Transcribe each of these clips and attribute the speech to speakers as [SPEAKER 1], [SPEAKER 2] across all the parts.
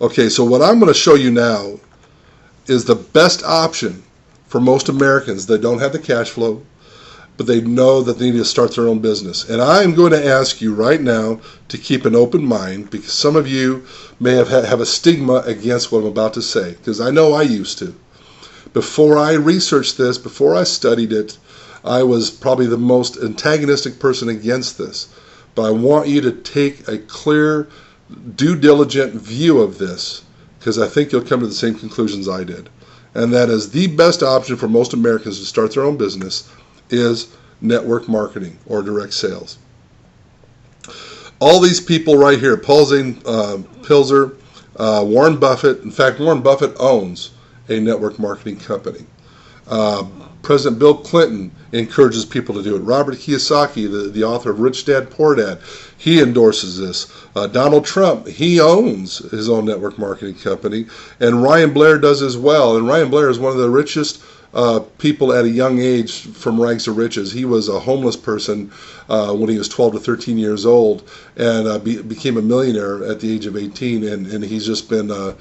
[SPEAKER 1] Okay, so what I'm going to show you now is the best option for most Americans that don't have the cash flow, but they know that they need to start their own business. And I'm going to ask you right now to keep an open mind, because some of you may have a stigma against what I'm about to say, because I know I used to. Before I researched this, before I studied it, I was probably the most antagonistic person against this. But I want you to take a clear, due diligent view of this, because I think you'll come to the same conclusions I did. And that is the best option for most Americans to start their own business is network marketing or direct sales. All these people right here, Paul Zane Pilzer, Warren Buffett. In fact, Warren Buffett owns a network marketing company. President Bill Clinton encourages people to do it. Robert Kiyosaki, the author of Rich Dad, Poor Dad, he endorses this. Donald Trump, he owns his own network marketing company. And Ryan Blair does as well. And Ryan Blair is one of the richest people at a young age from rags to riches. He was a homeless person when he was 12 to 13 years old, and became a millionaire at the age of 18, and he's just been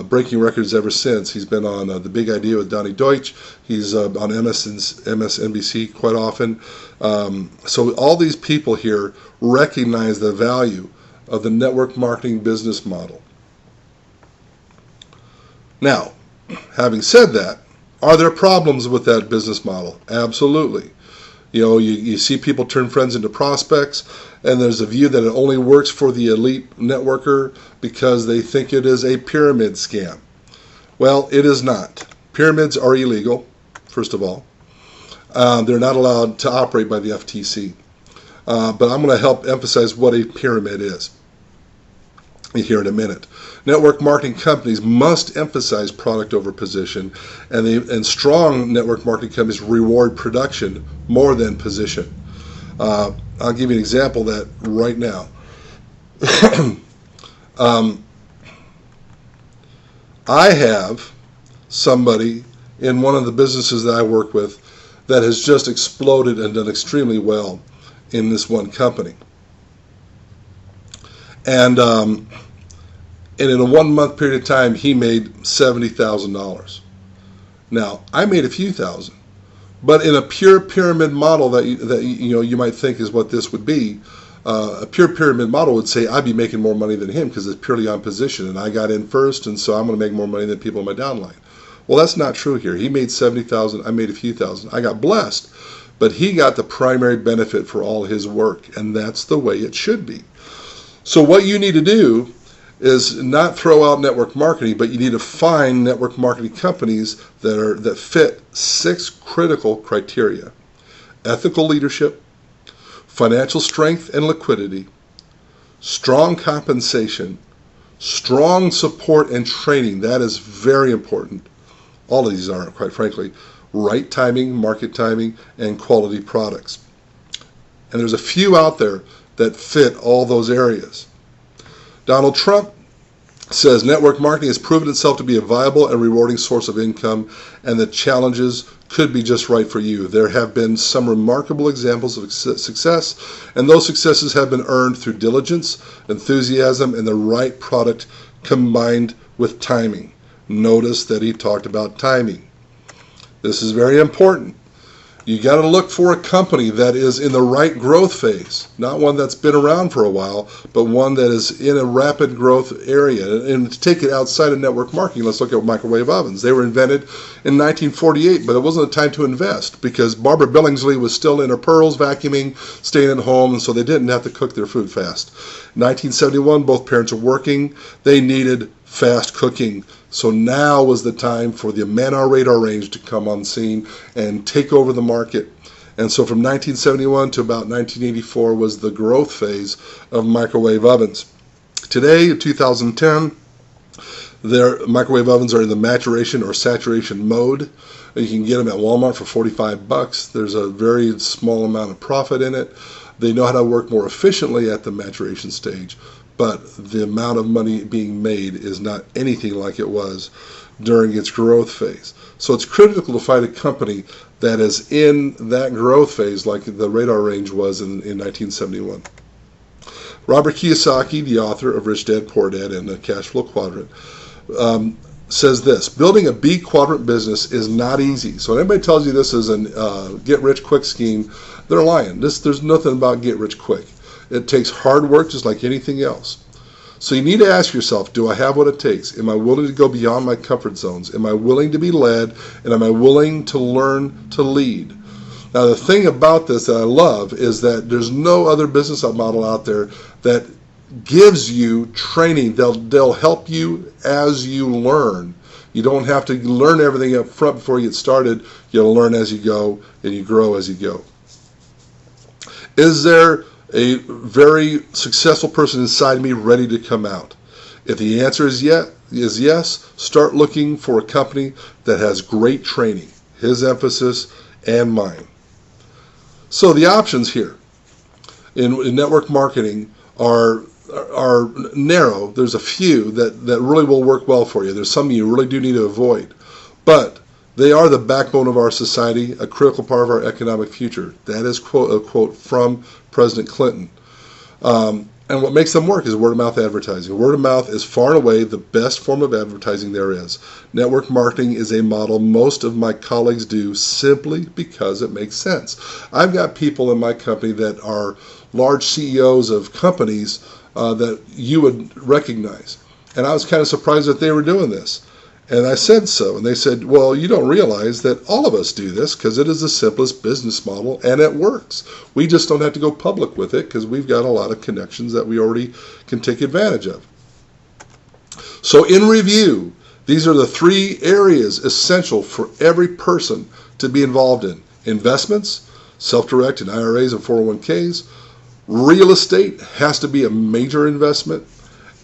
[SPEAKER 1] breaking records ever since. He's been on The Big Idea with Donnie Deutsch. He's on MSNBC quite often. So all these people here recognize the value of the network marketing business model. Now, having said that, are there problems with that business model? Absolutely. You know, you see people turn friends into prospects, and there's a view that it only works for the elite networker because they think it is a pyramid scam. Well, it is not. Pyramids are illegal, first of all. They're not allowed to operate by the FTC. But I'm going to help emphasize what a pyramid is here in a minute. Network marketing companies must emphasize product over position, and strong network marketing companies reward production more than position. I'll give you an example of that right now. I have somebody in one of the businesses that I work with that has just exploded and done extremely well in this one company. And in a 1 month period of time, he made $70,000. Now, I made a few thousand, but in a pure pyramid model that you might think is what this would be, a pure pyramid model would say I'd be making more money than him because it's purely on position, and I got in first, and so I'm going to make more money than people in my downline. Well, that's not true here. He made 70,000. I made a few thousand. I got blessed, but he got the primary benefit for all his work, and that's the way it should be. So what you need to do is not throw out network marketing, but you need to find network marketing companies that fit 6 critical criteria: ethical leadership, financial strength and liquidity, strong compensation, strong support and training. That is very important. All of these are, quite frankly. Right timing, market timing, and quality products. And there's a few out there that fit all those areas. Donald Trump says network marketing has proven itself to be a viable and rewarding source of income, and the challenges could be just right for you. There have been some remarkable examples of success, and those successes have been earned through diligence, enthusiasm, and the right product combined with timing. Notice that he talked about timing. This is very important. You got to look for a company that is in the right growth phase, not one that's been around for a while, but one that is in a rapid growth area. And to take it outside of network marketing, let's look at microwave ovens. They were invented in 1948, but it wasn't a time to invest because Barbara Billingsley was still in her pearls, vacuuming, staying at home, and so they didn't have to cook their food fast. 1971, both parents were working. They needed fast cooking. So now was the time for the man-hour radar range to come on scene and take over the market. And so from 1971 to about 1984 was the growth phase of microwave ovens. Today, in 2010, their microwave ovens are in the maturation or saturation mode. You can get them at Walmart for $45. There's a very small amount of profit in it. They know how to work more efficiently at the maturation stage, but the amount of money being made is not anything like it was during its growth phase. So it's critical to find a company that is in that growth phase like the radar range was in 1971. Robert Kiyosaki, the author of Rich Dad, Poor Dad and the Cash Flow Quadrant, says this: building a B quadrant business is not easy. So when anybody tells you this is a get-rich-quick scheme, they're lying. There's nothing about get-rich-quick. It takes hard work just like anything else. So you need to ask yourself, do I have what it takes? Am I willing to go beyond my comfort zones? Am I willing to be led? And am I willing to learn to lead? Now, the thing about this that I love is that there's no other business model out there that gives you training. They'll help you as you learn. You don't have to learn everything up front before you get started. You'll learn as you go, and you grow as you go. Is there a very successful person inside me ready to come out? If the answer is yes, start looking for a company that has great training, his emphasis and mine. So the options here in network marketing are narrow. There's a few that really will work well for you. There's some you really do need to avoid. But they are the backbone of our society, a critical part of our economic future. That is a quote from President Clinton. And what makes them work is word-of-mouth advertising. Word-of-mouth is far and away the best form of advertising there is. Network marketing is a model most of my colleagues do simply because it makes sense. I've got people in my company that are large CEOs of companies that you would recognize. And I was kind of surprised that they were doing this. And I said so. And they said, well, you don't realize that all of us do this because it is the simplest business model and it works. We just don't have to go public with it because we've got a lot of connections that we already can take advantage of. So in review, these are the 3 areas essential for every person to be involved in: investments, self-directed IRAs and 401ks. Real estate has to be a major investment.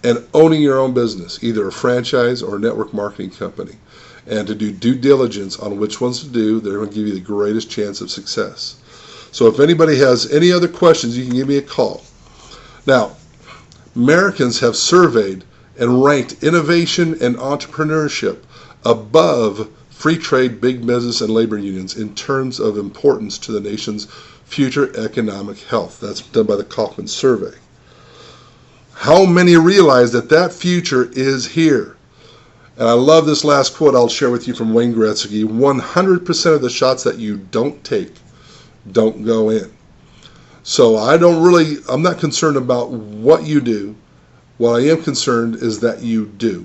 [SPEAKER 1] And owning your own business, either a franchise or a network marketing company. And to do due diligence on which ones to do, they're going to give you the greatest chance of success. So if anybody has any other questions, you can give me a call. Now, Americans have surveyed and ranked innovation and entrepreneurship above free trade, big business, and labor unions in terms of importance to the nation's future economic health. That's done by the Kaufman Survey. How many realize that that future is here? And I love this last quote I'll share with you from Wayne Gretzky: 100% of the shots that you don't take don't go in. So I'm not concerned about what you do. What I am concerned is that you do.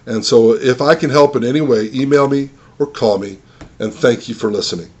[SPEAKER 1] And so if I can help in any way, email me or call me, and thank you for listening.